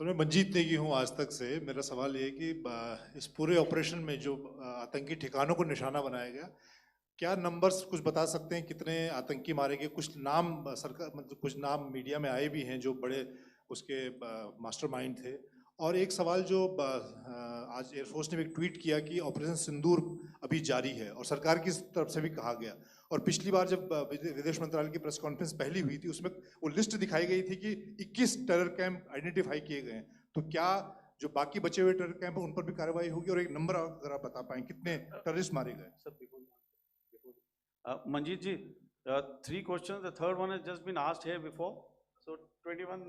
Sir मैं मंजीत नेगी हूँ आज तक से। मेरा सवाल ये है कि इस पूरे ऑपरेशन में जो आतंकी ठिकानों को निशाना बनाया गया, क्या नंबर्स कुछ बता सकते हैं कितने आतंकी मारे गए? कुछ नाम सरकार मतलब कुछ नाम मीडिया में आए भी हैं जो बड़े उसके मास्टरमाइंड थे। और एक सवाल जो आज एयरफोर्स ने भी एक ट्वीट किया कि ऑपरेशन सिंदूर अभी जारी है और सरकार की तरफ से भी कहा गया। और पिछली बार जब विदेश मंत्रालय की प्रेस कॉन्फ्रेंस पहली हुई थी उसमें वो लिस्ट दिखाई गई थी कि 21 टेरर कैंप आइडेंटिफाई किए गए हैं। तो क्या जो बाकी बचे हुए टेरर कैंप हैं उन पर भी कार्रवाई होगी? और एक नंबर अगर आप बता पाएं कितने टेररिस्ट मारे गए? Manjeet ji, 3 questions. The third one has just been asked here before. So 21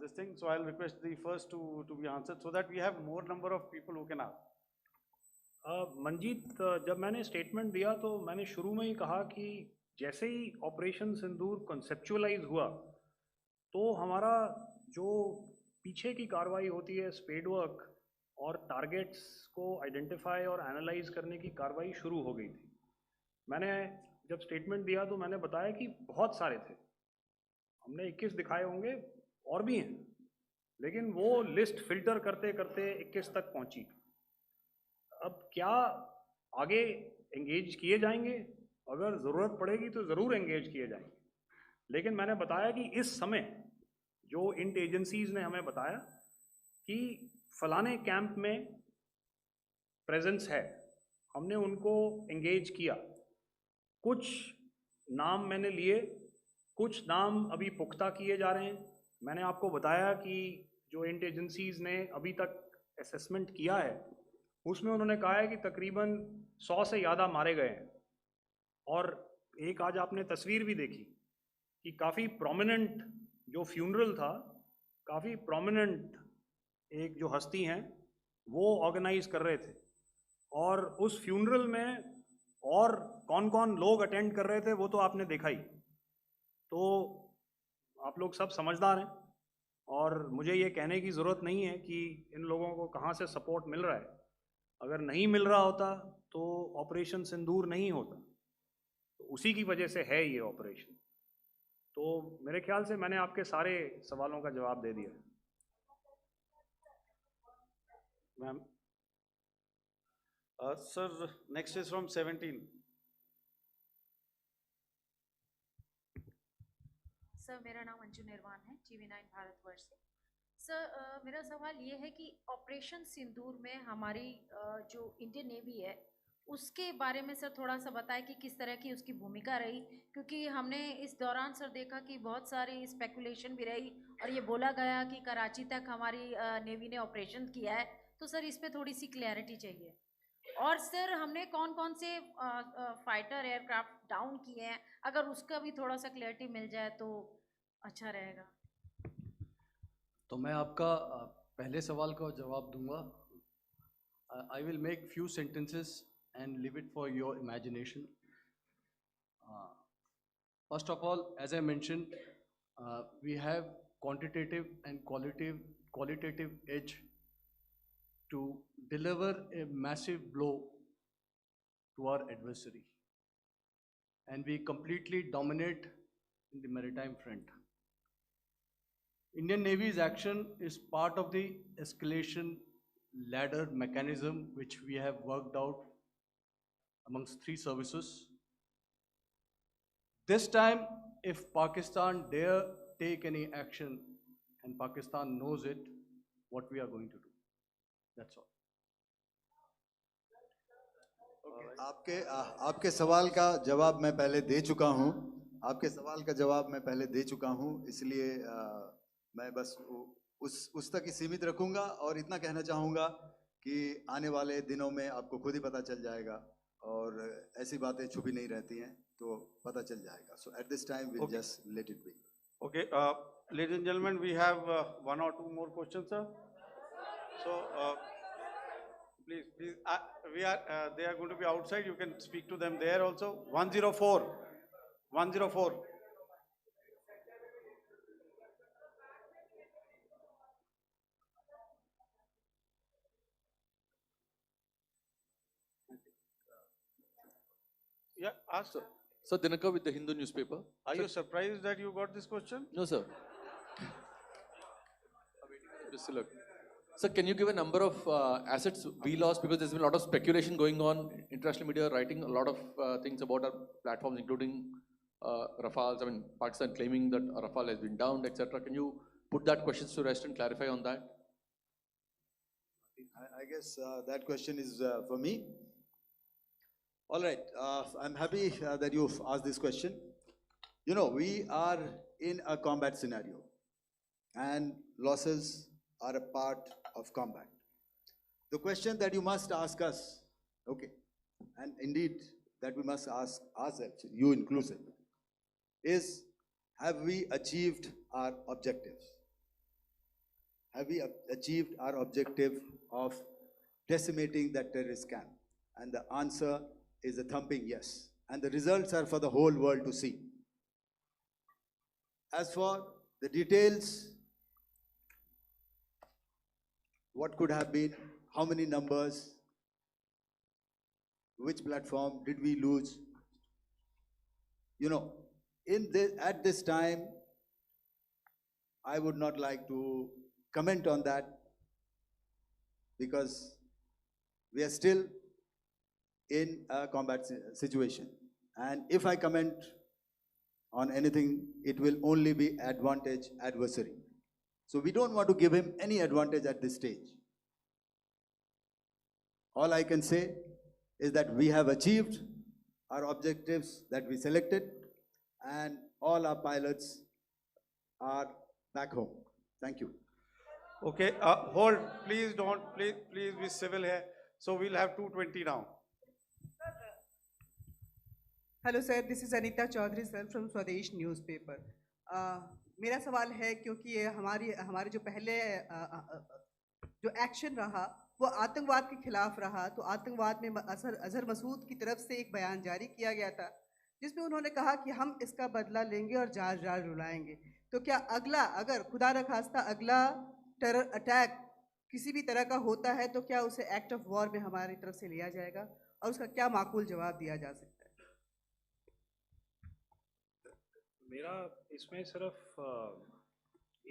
this thing. So I'll request the first to be answered so that we have more number of people who can ask. Manjeet, जब मैंने statement दिया तो मैंने शुरू में ही कहा कि जैसे ही ऑपरेशन सिंदूर कॉन्सेप्चुअलाइज हुआ तो हमारा जो पीछे की कार्रवाई होती है स्पेड वर्क और टारगेट्स को आइडेंटिफाई और एनालाइज करने की कार्रवाई शुरू हो गई थी। मैंने जब स्टेटमेंट दिया तो मैंने बताया कि बहुत सारे थे, हमने 21 दिखाए होंगे और भी हैं, लेकिन वो लिस्ट फिल्टर करते करते 21 तक पहुंची। अब क्या आगे एंगेज किए जाएंगे? अगर ज़रूरत पड़ेगी तो ज़रूर एंगेज किए जाएंगे, लेकिन मैंने बताया कि इस समय जो इंट एजेंसीज ने हमें बताया कि फलाने कैंप में प्रेजेंस है, हमने उनको एंगेज किया। कुछ नाम मैंने लिए, कुछ नाम अभी पुख्ता किए जा रहे हैं। मैंने आपको बताया कि जो इंट एजेंसीज ने अभी तक असेसमेंट किया है उसमें उन्होंने कहा है कि तकरीबन 100 से ज़्यादा मारे गए हैं। और एक आज आपने तस्वीर भी देखी कि काफ़ी प्रोमिनेंट जो फ्यूनरल था, काफ़ी प्रोमिनेंट एक जो हस्ती हैं वो ऑर्गेनाइज कर रहे थे, और उस फ्यूनरल में और कौन कौन लोग अटेंड कर रहे थे वो तो आपने देखा ही। तो आप लोग सब समझदार हैं और मुझे ये कहने की ज़रूरत नहीं है कि इन लोगों को कहाँ से सपोर्ट मिल रहा है। अगर नहीं मिल रहा होता तो ऑपरेशन सिंदूर नहीं होता, तो उसी की वजह से है ये ऑपरेशन। तो मेरे ख्याल से मैंने आपके सारे सवालों का जवाब दे दिया। Ma'am Sir, next is from 17. Sir मेरा नाम अंजू निर्वाण है, TV9 भारतवर्ष से। सर मेरा सवाल ये है कि ऑपरेशन सिंदूर में हमारी जो इंडियन नेवी है उसके बारे में सर थोड़ा सा बताएं कि किस तरह की उसकी भूमिका रही, क्योंकि हमने इस दौरान सर देखा कि बहुत सारी स्पेकुलेशन भी रही और ये बोला गया कि कराची तक हमारी नेवी ने ऑपरेशन किया है। तो सर इस पर थोड़ी सी क्लैरिटी चाहिए। और सर हमने कौन कौन से फाइटर एयरक्राफ्ट डाउन किए हैं, अगर उसका भी थोड़ा सा क्लैरिटी मिल जाए तो अच्छा रहेगा। तो मैं आपका पहले सवाल का जवाब दूंगा। I will make few sentences and leave it for your imagination. First of all, as I mentioned, we have quantitative and qualitative edge to deliver a massive blow to our adversary, and we completely dominate in the maritime front. Indian Navy's action is part of the escalation ladder mechanism which we have worked out amongst 3 services. This time, if Pakistan dare take any action, and Pakistan knows it, what we are going to do. That's all. आपके सवाल का जवाब मैं पहले दे चुका हूं। आपके सवाल का जवाब मैं पहले दे चुका हूं, इसलिए मैं बस उस तक ही सीमित रखूंगा और इतना कहना चाहूंगा कि आने वाले दिनों में आपको खुद ही पता चल जाएगा और ऐसी बातें छुपी नहीं रहती हैं, तो पता चल जाएगा। So at this time we'll just let it be. Okay, ladies and gentlemen, we have 1 or 2 more questions, sir. So please, they are going to be outside. You can speak to them there also. 104. Yeah, ask sir. Sir, Dinaka with the Hindu newspaper. Are you surprised that you got this question? No, sir. Just look. Sir, can you give a number of assets we lost, because there's been a lot of speculation going on, international media writing a lot of things about our platforms, including Rafales. I mean, Pakistan claiming that Rafale has been downed, etc. Can you put that question to rest and clarify on that? I guess that question is for me. All right, I'm happy that you've asked this question. You know, we are in a combat scenario, and losses are a part of combat. The question that you must ask us, okay, and indeed that we must ask ourselves, you inclusive, is, have we achieved our objectives? Have we achieved our objective of decimating that terrorist camp? And the answer is a thumping yes. And the results are for the whole world to see. As for the details, what could have been, how many numbers, which platform did we lose? You know, at this time, I would not like to comment on that, because we are still in a combat situation. And if I comment on anything, it will only be adversary. So we don't want to give him any advantage at this stage. All I can say is that we have achieved our objectives that we selected, and all our pilots are back home. Thank you. Okay, hold, please don't, please be civil here. So we'll have 220 now. Hello sir, this is Anita Chaudhary sir from Swadesh newspaper. मेरा सवाल है, क्योंकि ये हमारे जो पहले जो action रहा वो आतंकवाद के खिलाफ रहा, तो आतंकवाद में अजहर मसूद की तरफ से एक बयान जारी किया गया था जिसमें उन्होंने कहा कि हम इसका बदला लेंगे और जाल जाल रुलाएंगे। तो क्या अगला, अगर खुदा न खास्ता अगला टेरर अटैक किसी भी तरह का होता है, तो क्या उसे एक्ट ऑफ वॉर में हमारी तरफ से लिया जाएगा और उसका क्या माकूल जवाब दिया जा सकता है? मेरा इसमें सिर्फ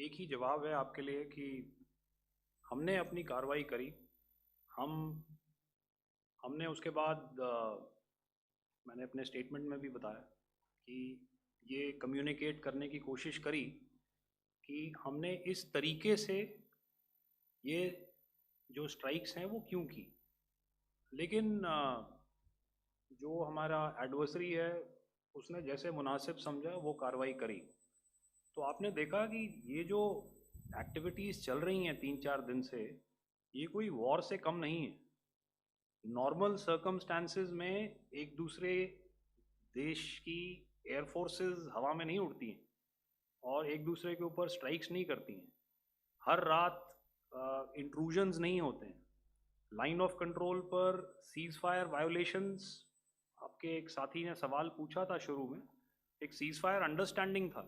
एक ही जवाब है आपके लिए कि हमने अपनी कार्रवाई करी। हमने उसके बाद मैंने अपने स्टेटमेंट में भी बताया कि ये कम्युनिकेट करने की कोशिश करी कि हमने इस तरीके से ये जो स्ट्राइक्स हैं वो क्यों की। लेकिन जो हमारा एडवर्सरी है उसने जैसे मुनासिब समझा वो कार्रवाई करी। तो आपने देखा कि ये जो एक्टिविटीज़ चल रही हैं 3-4 दिन से, ये कोई वॉर से कम नहीं है। नॉर्मल सर्कमस्टांसेस में एक दूसरे देश की एयरफोर्सेस हवा में नहीं उड़ती हैं और एक दूसरे के ऊपर स्ट्राइक्स नहीं करती हैं। हर रात इंट्रूजन्स नहीं होते हैं। लाइन ऑफ कंट्रोल पर सीज फायर वायोलेशंस, आपके एक साथी ने सवाल पूछा था शुरू में, एक सीज फायर अंडरस्टैंडिंग था,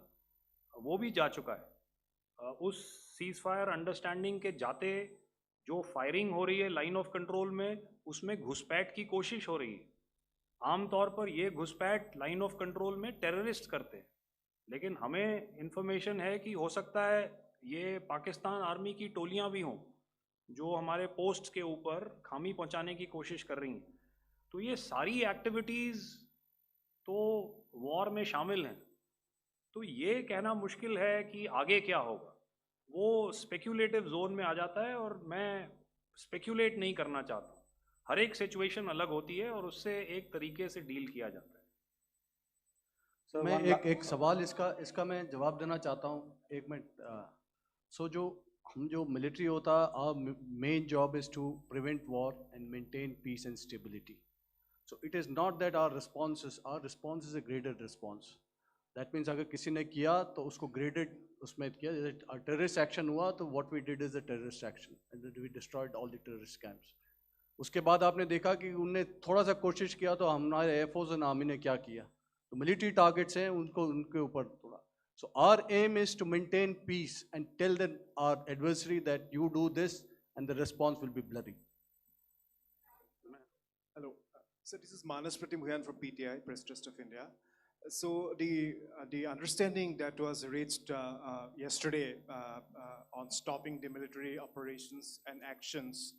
वो भी जा चुका है। उस सीज फायर अंडरस्टैंडिंग के जाते जो फायरिंग हो रही है लाइन ऑफ कंट्रोल में, उसमें घुसपैठ की कोशिश हो रही है। आमतौर पर ये घुसपैठ लाइन ऑफ कंट्रोल में टेररिस्ट करते हैं, लेकिन हमें इंफॉर्मेशन है कि हो सकता है ये पाकिस्तान आर्मी की टोलियां भी हों जो हमारे पोस्ट के ऊपर खामी पहुंचाने की कोशिश कर रही हैं। तो ये सारी एक्टिविटीज़ तो वॉर में शामिल हैं। तो ये कहना मुश्किल है कि आगे क्या होगा, वो स्पेक्यूलेटिव जोन में आ जाता है और मैं स्पेक्यूलेट नहीं करना चाहता। हर एक सिचुएशन अलग होती है और उससे एक तरीके से डील किया जाता है। सर मैं एक सवाल इसका मैं जवाब देना चाहता हूँ, एक मिनट। सो जो मिलिट्री होता है, our main job is to prevent war and maintain peace and stability. So it is not that our response is a graded response. That means अगर किसी ने किया तो उसको graded उसमें किया, जैसे terrorist action हुआ तो what we did is a terrorist action and we destroyed all the terrorist camps. उसके बाद आपने देखा कि उनने थोड़ा सा कोशिश किया तो हमारे एयरफोर्स और आर्मी ने क्या किया, तो मिलिट्री टारगेट्स हैं उनके ऊपर थोड़ा। So our aim is to maintain peace and tell our adversary that you do this and the response will be bloody. Hello, so this is Manas Pratimhuyan from PTI, Press Trust of India. So the understanding that was reached yesterday on stopping the military operations and actions,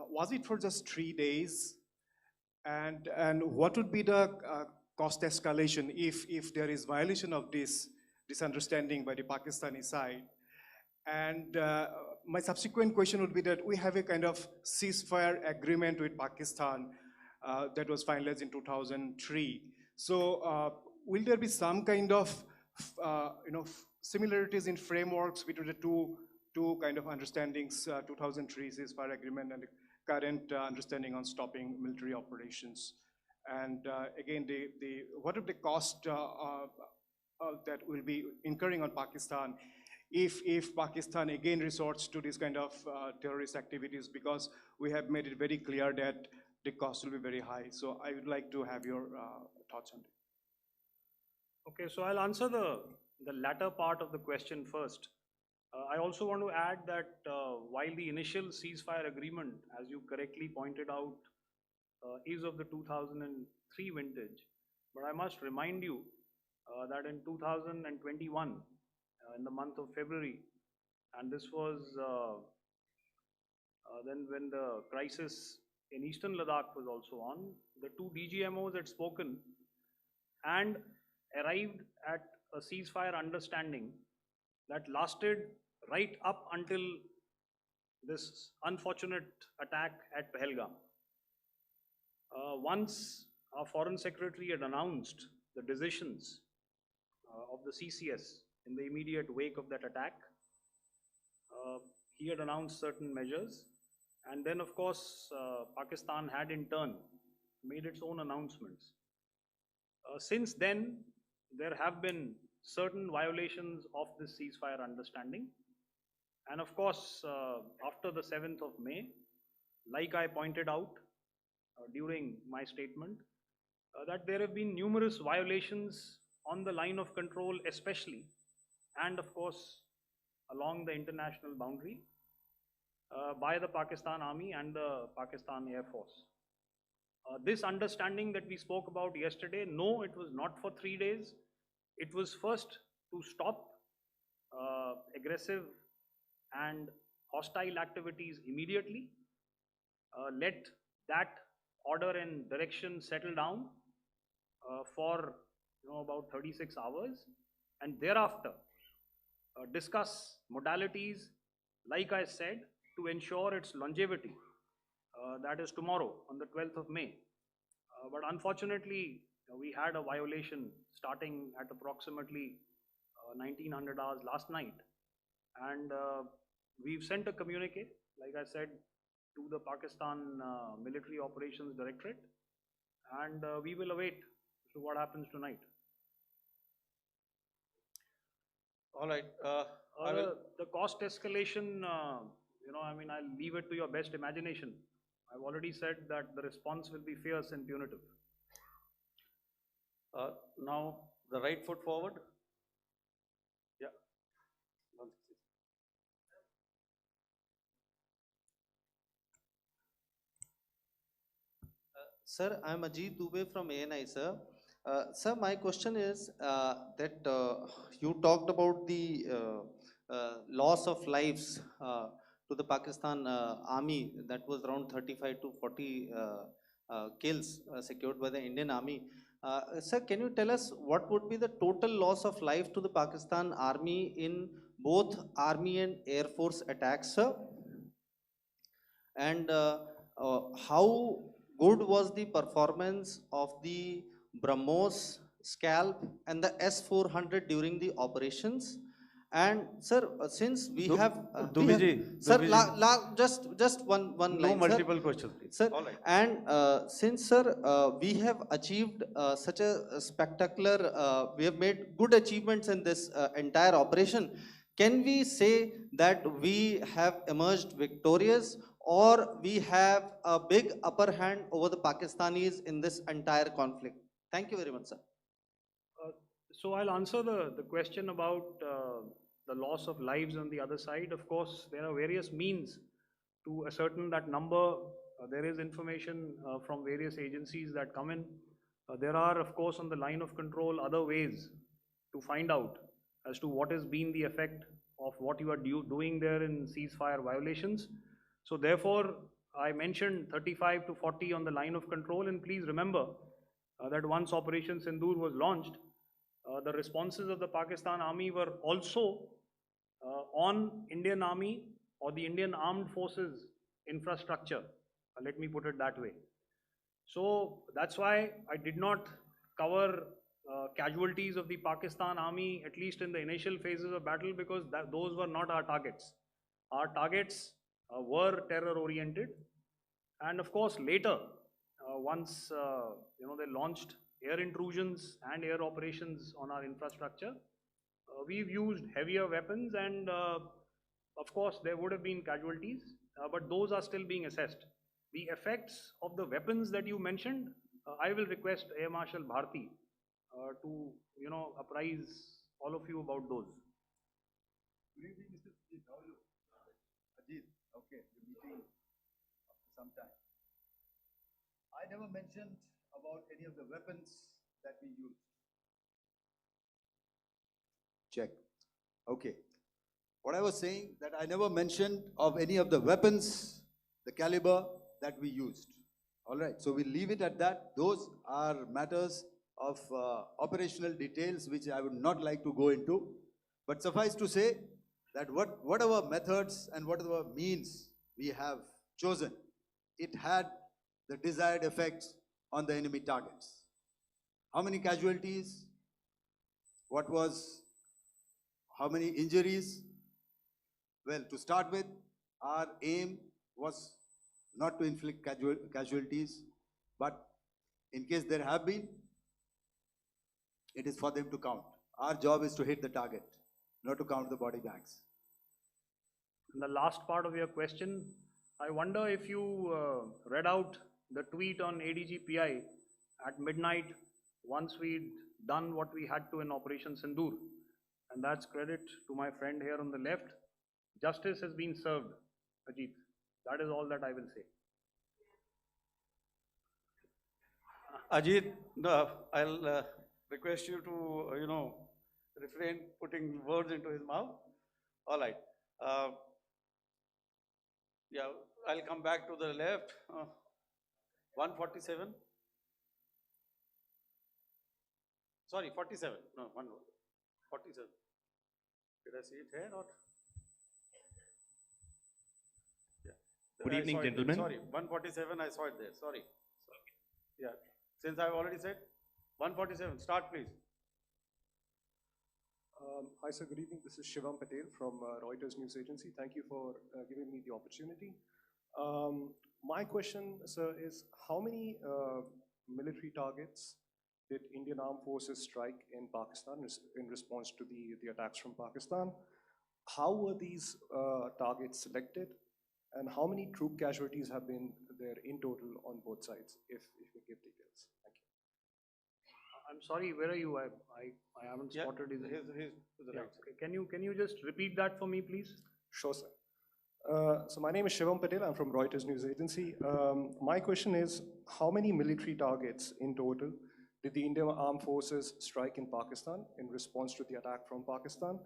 was it for just 3 days? And what would be the cost escalation if there is violation of this understanding by the Pakistani side? And my subsequent question would be that we have a kind of ceasefire agreement with Pakistan that was finalized in 2003. So will there be some kind of similarities in frameworks between the two kind of understandings, 2003 ceasefire agreement and the current understanding on stopping military operations? And again, what are the cost that will be incurring on Pakistan if Pakistan again resorts to this kind of terrorist activities, because we have made it very clear that the cost will be very high. So I would like to have your thoughts on it. Okay, so I'll answer the latter part of the question first. I also want to add that while the initial ceasefire agreement, as you correctly pointed out, is of the 2003 vintage, but I must remind you that in 2021, in the month of February, and this was then when the crisis in Eastern Ladakh was also on, the two DGMOs had spoken and arrived at a ceasefire understanding that lasted right up until this unfortunate attack at Pahalgam. Once our Foreign Secretary had announced the decisions of the CCS in the immediate wake of that attack, he had announced certain measures, and then of course Pakistan had in turn made its own announcements. Since then, there have been certain violations of this ceasefire understanding, and of course after the 7th of May, like I pointed out during my statement, that there have been numerous violations on the line of control especially, and of course along the international boundary by the Pakistan Army and the Pakistan Air Force. This understanding that we spoke about yesterday, no, it was not for 3 days. It was first to stop aggressive and hostile activities immediately, let that order and direction settle down for about 36 hours, and thereafter discuss modalities, like I said, to ensure its longevity. That is tomorrow on the 12th of May. But unfortunately, we had a violation starting at approximately 1900 hours last night, and we've sent a communique, like I said, to the Pakistan Military Operations Directorate, and we will await what happens tonight. All right. The cost escalation, I mean, I'll leave it to your best imagination. I've already said that the response will be fierce and punitive. Now, the right foot forward. Yeah. Sir, I'm Ajit Dubey from ANI, sir. Sir, my question is that you talked about the loss of lives to the Pakistan army, that was around 35 to 40 kills secured by the Indian army. Sir, can you tell us what would be the total loss of life to the Pakistan army in both army and air force attacks, sir? And how good was the performance of the BrahMos, Scalp and the S-400 during the operations? And sir, since we have sir, just one line. No multiple questions, please. Sir, all right. And since sir, we have achieved such a spectacular, we have made good achievements in this entire operation. Can we say that we have emerged victorious, or we have a big upper hand over the Pakistanis in this entire conflict? Thank you very much, sir. So I'll answer the question about the loss of lives on the other side. Of course, there are various means to ascertain that number. There is information from various agencies that come in. There are, of course, on the line of control, other ways to find out as to what has been the effect of what you are doing there in ceasefire violations. So therefore, I mentioned 35 to 40 on the line of control, and please remember that once Operation Sindoor was launched, the responses of the Pakistan Army were also on Indian Army or the Indian Armed Forces infrastructure. Let me put it that way. So that's why I did not cover casualties of the Pakistan Army, at least in the initial phases of battle, because those were not our targets. Our targets were terror-oriented, and of course later, once they launched air intrusions and air operations on our infrastructure, we've used heavier weapons, and of course there would have been casualties, but those are still being assessed. The effects of the weapons that you mentioned, I will request Air Marshal Bharti to apprise all of you about those. Good evening, Mr. Ajit. How are you? Ajit, okay, you're meeting after some time. I never mentioned about any of the weapons that we used. Check. Okay. What I was saying, that I never mentioned of any of the weapons, the caliber that we used. All right, so we'll leave it at that. Those are matters of operational details which I would not like to go into. But suffice to say that whatever methods and whatever means we have chosen, it had the desired effects on the enemy targets. How many casualties? How many injuries? Well, to start with, our aim was not to inflict casualties, but in case there have been, it is for them to count. Our job is to hit the target, not to count the body bags. And the last part of your question, I wonder if you read out the tweet on ADGPI at midnight once we'd done what we had to in Operation Sindoor. And that's credit to my friend here on the left. Justice has been served, Ajit. That is all that I will say. Ajit, I'll request you to, refrain putting words into his mouth. All right. Yeah, I'll come back to the left. 147. Sorry, 47. No, 47. Did I see it here or? Yeah. Good evening, gentlemen. Sorry, 147. I saw it there. Sorry. Yeah. Since I've already said 147. Start, please. Hi, sir. Good evening. This is Shivam Patel from Reuters News Agency. Thank you for giving me the opportunity. My question, sir, is how many military targets did Indian Armed Forces strike in Pakistan in response to the attacks from Pakistan? How were these targets selected? And how many troop casualties have been there in total on both sides, if you give details? Thank you. I'm sorry, where are you? I haven't spotted his. His to the right. Okay. Can you just repeat that for me, please? Sure, sir. So my name is Shivam Patel. I'm from Reuters News Agency. My question is, how many military targets in total did the Indian Armed Forces strike in Pakistan in response to the attack from Pakistan?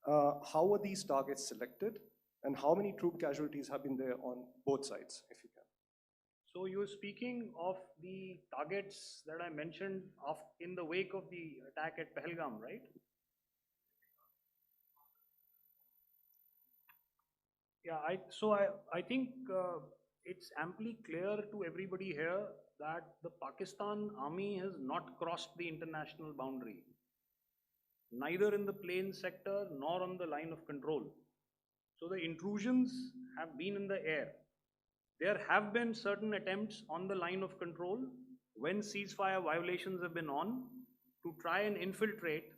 How were these targets selected? And how many troop casualties have been there on both sides, if you can? So you're speaking of the targets that I mentioned in the wake of the attack at Pahalgam, right? Yeah, I think it's amply clear to everybody here that the Pakistan Army has not crossed the international boundary, neither in the plain sector nor on the line of control. So the intrusions have been in the air. There have been certain attempts on the line of control when ceasefire violations have been on to try and infiltrate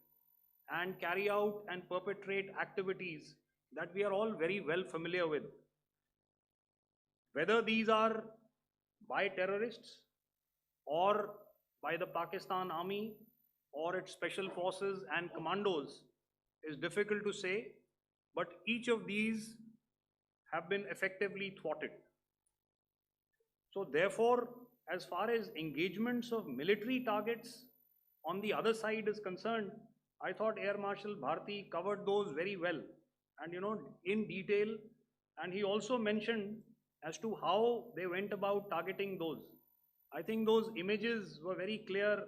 and carry out and perpetrate activities that we are all very well familiar with. Whether these are by terrorists or by the Pakistan Army or its special forces and commandos is difficult to say, but each of these have been effectively thwarted. So therefore, as far as engagements of military targets on the other side is concerned, I thought Air Marshal Bharti covered those very well and, in detail. And he also mentioned as to how they went about targeting those. I think those images were very clear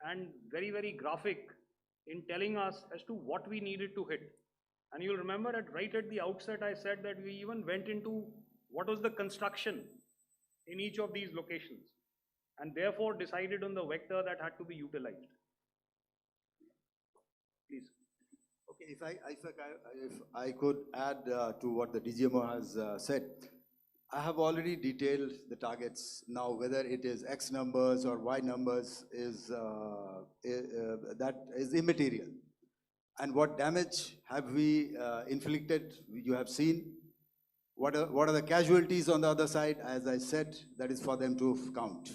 and very, very graphic in telling us as to what we needed to hit. And you'll remember right at the outset, I said that we even went into what was the construction in each of these locations, and therefore decided on the vector that had to be utilized. Please. Okay, if I could add to what the DGMO has said, I have already detailed the targets. Now, whether it is X numbers or Y numbers is that is immaterial. And what damage have we inflicted? You have seen. What are the casualties on the other side? As I said, that is for them to count.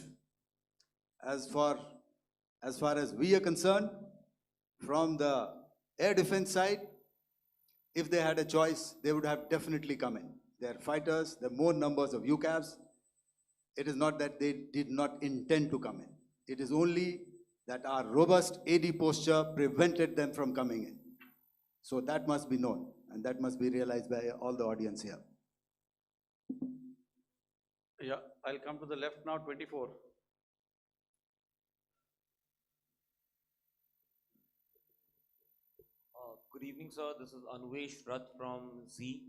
As far as we are concerned, from the air defense side, if they had a choice, they would have definitely come in. They are fighters, there are more numbers of UCAVs. It is not that they did not intend to come in. It is only that our robust AD posture prevented them from coming in. So that must be known, and that must be realized by all the audience here. Yeah, I'll come to the left now, 24. Good evening, sir. This is Anvesh Rath from Z.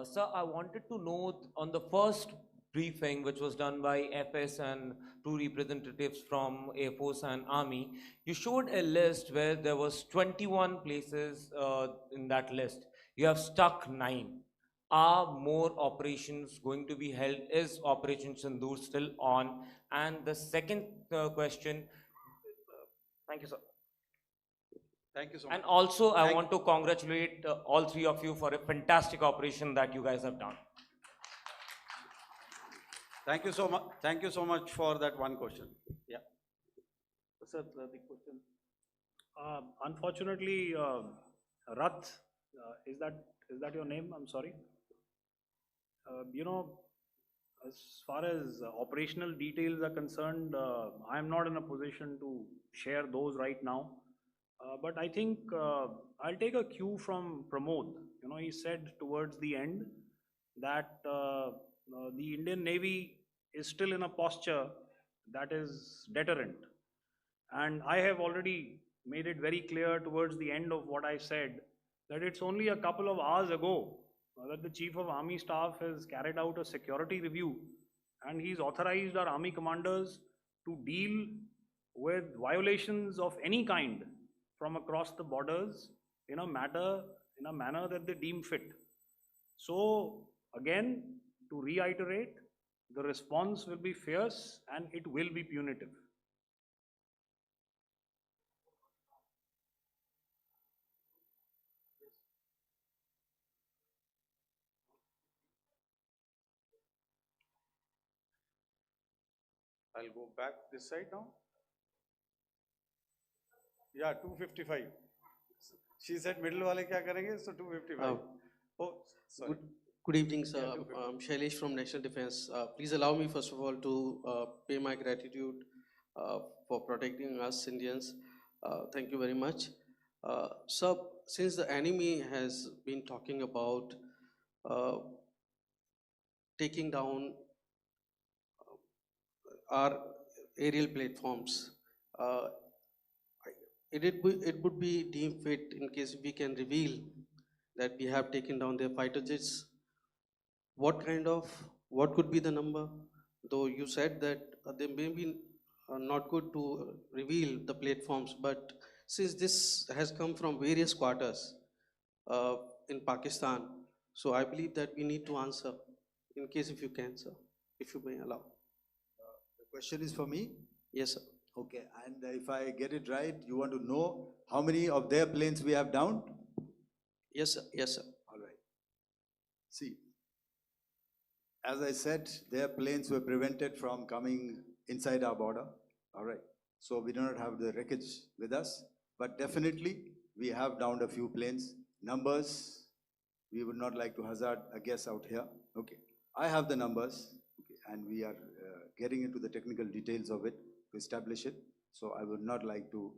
Sir, I wanted to know on the first briefing, which was done by FS and two representatives from Air Force and Army, you showed a list where there was 21 places in that list. You have stuck 9. Are more operations going to be held? Is Operation Sindoor still on? And the second question, thank you, sir. Thank you so much. And also, I want to congratulate all three of you for a fantastic operation that you guys have done. Thank you so much. Thank you so much for that one question. Yeah. Sir, the question. Unfortunately, Rath, is that your name? I'm sorry. As far as operational details are concerned, I am not in a position to share those right now. But I think I'll take a cue from Pramod. He said towards the end that the Indian Navy is still in a posture that is deterrent. And I have already made it very clear towards the end of what I said that it's only a couple of hours ago that the Chief of Army Staff has carried out a security review, and he's authorized our Army commanders to deal with violations of any kind from across the borders in a manner that they deem fit. So again, to reiterate, the response will be fierce and it will be punitive. I'll go back this side now. Yeah, 255. She said middle wale kya karenge? So 255. Oh, sorry. Good evening, sir. I'm Shailesh from National Defense. Please allow me, first of all, to pay my gratitude for protecting us Indians. Thank you very much. Sir, since the enemy has been talking about taking down our aerial platforms, it would be deemed fit in case we can reveal that we have taken down their fighter jets. What could be the number? Though you said that they may be not good to reveal the platforms, but since this has come from various quarters in Pakistan, so I believe that we need to answer, in case if you can, sir, if you may allow. The question is for me? Yes, sir. Okay, and if I get it right, you want to know how many of their planes we have downed? Yes, sir. Yes, sir. All right. See, as I said, their planes were prevented from coming inside our border. All right. So we do not have the wreckage with us, but definitely we have downed a few planes. Numbers, we would not like to hazard a guess out here. Okay. I have the numbers, okay, and we are getting into the technical details of it to establish it. So I would not like to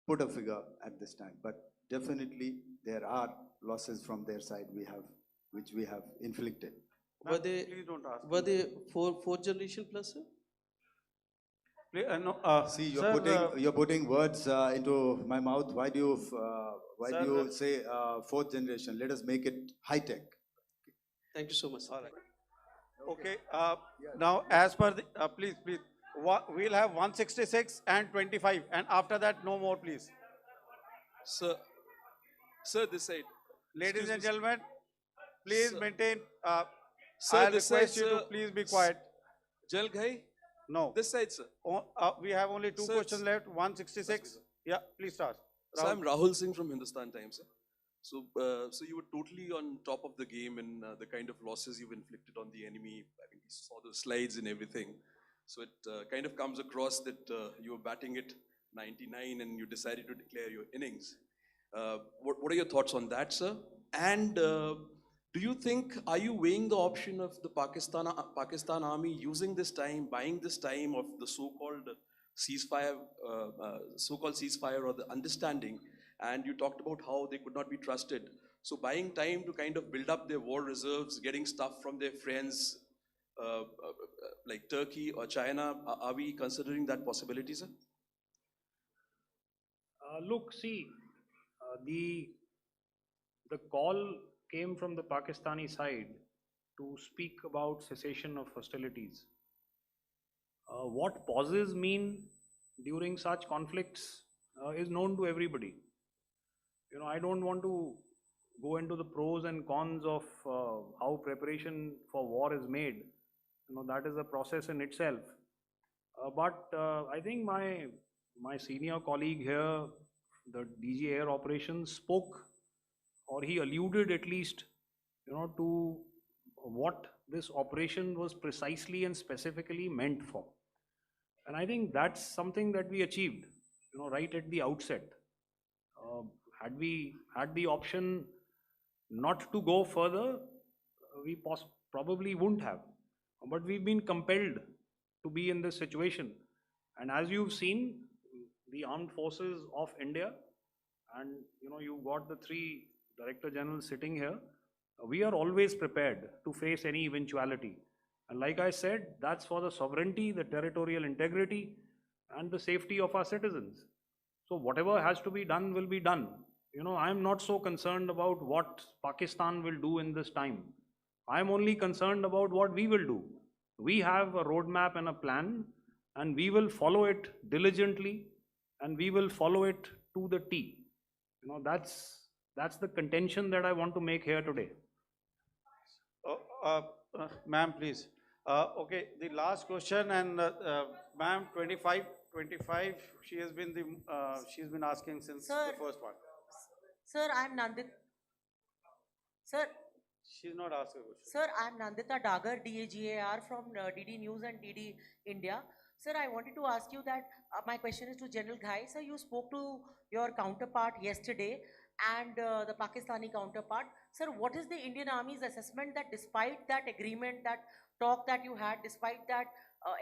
put a figure at this time, but definitely there are losses from their side which we have inflicted. Ma'am, please don't ask. Were they fourth generation plus, sir? No, See, sir, you're putting words into my mouth. Why do you say fourth generation? Let us make it high tech. Thank you so much, sir. all right. Okay, now as per the, please, we'll have 166 and 25, and after that, no more, please. Sir, this side. Ladies Excuse and me, gentlemen, please Sir. maintain, Sir, I'll this request side, you to sir. please be quiet. Jal Ghai? No. This side, sir. We have only two Sir, questions left, 166. Yeah, please start. So I'm Rahul Singh from Hindustan Times, sir. So, so you were totally on top of the game in the kind of losses you've inflicted on the enemy. I mean, we saw the slides and everything. So it kind of comes across that you were batting it 99 and you decided to declare your innings. What are your thoughts on that, sir? And do you think, are you weighing the option of the Pakistan army using this time, buying this time of the so-called ceasefire, or the understanding? And you talked about how they could not be trusted. So buying time to kind of build up their war reserves, getting stuff from their friends like Turkey or China, are we considering that possibility, sir? Look, see, the call came from the Pakistani side to speak about cessation of hostilities. What pauses mean during such conflicts is known to everybody. You know, I don't want to go into the pros and cons of how preparation for war is made. You know, that is a process in itself. But I think my senior colleague here, the DG Air Operations, spoke, or he alluded at least, you know, to what this operation was precisely and specifically meant for. And I think that's something that we achieved, you know, right at the outset. Had we had the option not to go further, we probably wouldn't have. But we've been compelled to be in this situation. And as you've seen, the armed forces of India, and you know, you've got the three Director Generals sitting here, we are always prepared to face any eventuality. And like I said, that's for the sovereignty, the territorial integrity, and the safety of our citizens. So whatever has to be done will be done. You know, I'm not so concerned about what Pakistan will do in this time. I'm only concerned about what we will do. We have a roadmap and a plan, and we will follow it diligently, and we will follow it to the T. You know, that's the contention that I want to make here today. Ma'am, please. Okay, the last question, and ma'am, 25, she's been asking since the first one. Sir, I'm Nandita. Sir. She's not asking a question. Sir, I'm Nandita Dagar, DAGAR from DD News and DD India. Sir, I wanted to ask you that my question is to General Ghai. Sir, you spoke to your counterpart yesterday and the Pakistani counterpart. Sir, what is the Indian Army's assessment that despite that agreement, that talk that you had, despite that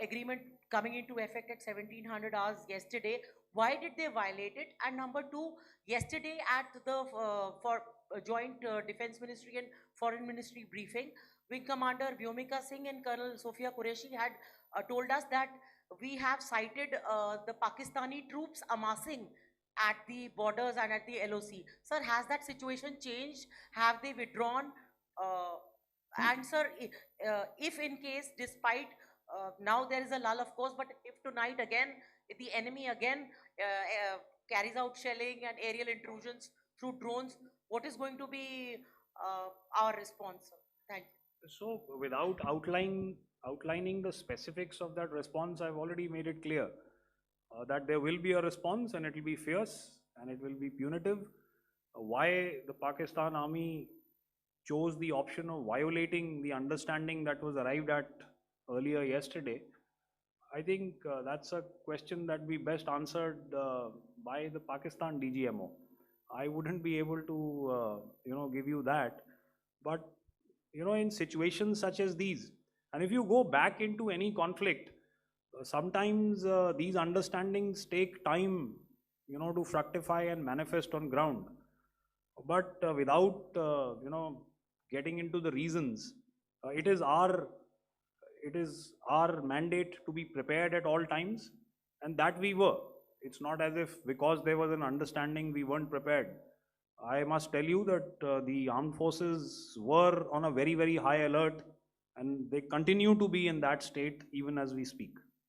agreement coming into effect at 1700 hours yesterday, why did they violate it? And number two, yesterday at the joint Defense Ministry and Foreign Ministry briefing, Wing Commander Vyomika Singh and Colonel Sofia Qureshi had told us that we have cited the Pakistani troops amassing at the borders and at the LOC. Sir, has that situation changed? Have they withdrawn? And sir, if in case, despite now there is a lull, of course, but if tonight again, if the enemy again carries out shelling and aerial intrusions through drones, what is going to be our response, sir? Thank you. So without outlining the specifics of that response, I've already made it clear that there will be a response, and it will be fierce and it will be punitive. Why the Pakistan Army chose the option of violating the understanding that was arrived at earlier yesterday, I think that's a question that we best answered by the Pakistan DGMO. I wouldn't be able to, you know, give you that. But, you know, in situations such as these, and if you go back into any conflict, sometimes these understandings take time, you know, to fructify and manifest on ground. But without, you know, getting into the reasons, it is our mandate to be prepared at all times, and that we were. It's not as if because there was an understanding we weren't prepared. I must tell you that the armed forces were on a very, very high alert, and they continue to be in that state even as we speak.